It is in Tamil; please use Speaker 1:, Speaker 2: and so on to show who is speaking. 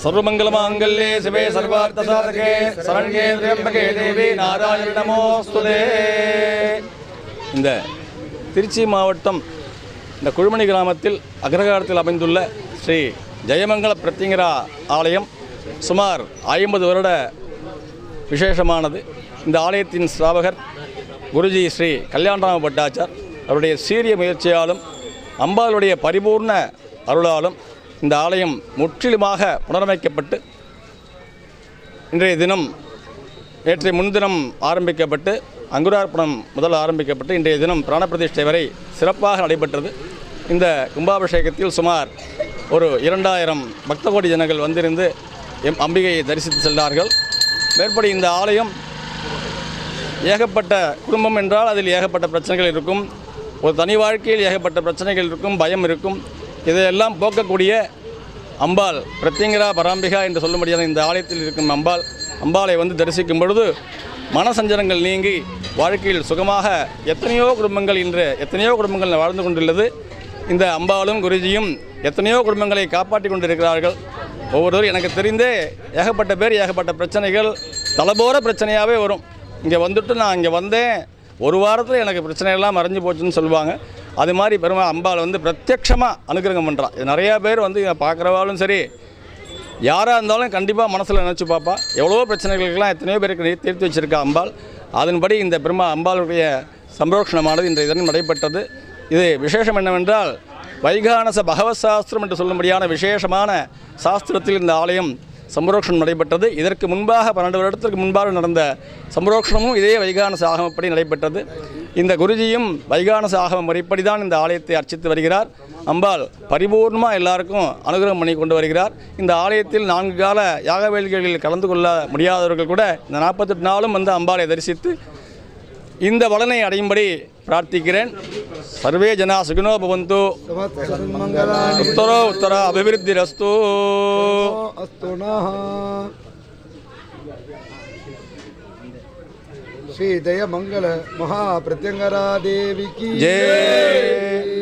Speaker 1: सर्वमंगलमांगल्ये शिवे सर्वार्थसाधके शरण्ये त्र्यंबके देवी नारायण நமோஸ்துதே. இந்த திருச்சி மாவட்டம் இந்த குழுமணி கிராமத்தில் அக்ரகாரத்தில் அமைந்துள்ள ஸ்ரீ ஜெயமங்கல பிரத்யங்கரா ஆலயம் சுமார் 50 வருட விசேஷமானது. இந்த ஆலயத்தின் ஸ்தாபகர் குருஜி ஸ்ரீ கல்யாணராம பட்டாச்சார் அவருடைய சீரிய முயற்சியாலும் அம்பாளுடைய பரிபூர்ண அருளாலும் இந்த ஆலயம் முற்றிலுமாக புனரமைக்கப்பட்டு இன்றைய தினம் நேற்றைய முன்தினம் ஆரம்பிக்கப்பட்டு அங்குரார்ப்பணம் முதல் ஆரம்பிக்கப்பட்டு இன்றைய தினம் பிராணப்பிரதிஷ்டை வரை சிறப்பாக நடைபெற்றது. இந்த கும்பாபிஷேகத்தில் சுமார் ஒரு 2000 பக்த கோடி ஜனங்கள் வந்திருந்து அம்பிகையை தரிசித்து சென்றார்கள். மேற்படி இந்த ஆலயம் ஏகப்பட்ட குடும்பம் என்றால் அதில் ஏகப்பட்ட பிரச்சனைகள் இருக்கும், ஒரு தனி வாழ்க்கையில் ஏகப்பட்ட பிரச்சனைகள் இருக்கும், பயம் இருக்கும். இதையெல்லாம் போக்கக்கூடிய அம்பாள் பிரத்யங்கரா பராம்பிகா என்று சொல்ல முடியாத இந்த ஆலயத்தில் இருக்கும் அம்பாளை வந்து தரிசிக்கும் பொழுது மனசஞ்சலங்கள் நீங்கி வாழ்க்கையில் சுகமாக எத்தனையோ குடும்பங்கள் வாழ்ந்து கொண்டுள்ளது. இந்த அம்பாளும் குருஜியும் எத்தனையோ குடும்பங்களை காப்பாற்றி கொண்டிருக்கிறார்கள். ஒவ்வொருவரும் எனக்கு தெரிந்தே ஏகப்பட்ட பேர் ஏகப்பட்ட பிரச்சனைகள் தலைபோற பிரச்சனையாகவே வரும். இங்கே வந்துட்டு நான் இங்கே வந்தேன், ஒரு வாரத்தில் எனக்கு பிரச்சனையெல்லாம் மறைஞ்சு போச்சுன்னு சொல்லுவாங்க. அது மாதிரி பெருமாள் அம்பாள் வந்து பிரத்யட்சமாக அனுகிரகம் பண்ணுறான். இது நிறையா பேர் வந்து பார்க்குறவாலும் சரி யாராக இருந்தாலும் கண்டிப்பாக மனசில் நினச்சி பார்ப்பா. எவ்வளோ பிரச்சனைகளுக்கெல்லாம் எத்தனையோ பேருக்கு தீர்த்து வச்சுருக்கா அம்பாள். அதன்படி இந்த அம்பாளுடைய சம்ரோஷணமானது இன்றைய தினம் நடைபெற்றது. இது விசேஷம் என்னவென்றால் வைகானச பகவத் சாஸ்திரம் என்று சொல்லும்படியான விசேஷமான சாஸ்திரத்தில் இந்த ஆலயம் சம்ரோஷணம் நடைபெற்றது. இதற்கு முன்பாக 12 வருடத்திற்கு முன்பாக நடந்த சம்ரோஷணமும் இதே வைகானச ஆகமப்படி நடைபெற்றது. இந்த குருஜியும் வைகானச ஆகம முறைப்படி தான் இந்த ஆலயத்தை அர்ச்சித்து வருகிறார். அம்பாள் பரிபூர்ணமாக எல்லாருக்கும் அனுகிரகம் பண்ணி கொண்டு வருகிறார். இந்த ஆலயத்தில் 4 கால யாக வேள்விகளில் கலந்து கொள்ள முடியாதவர்கள் கூட இந்த 48 நாளும் வந்து அம்பாளை தரிசித்து இந்த பலனை அடையும்படி பிரார்த்திக்கிறேன். சர்வே ஜனா சுகினோ பவந்து, உத்தர அபிவிருத்திரஸ்து.
Speaker 2: ஸ்ரீ ஜெயமங்கல மகா பிரத்யங்கரா தேவி கி
Speaker 1: ஜெய்.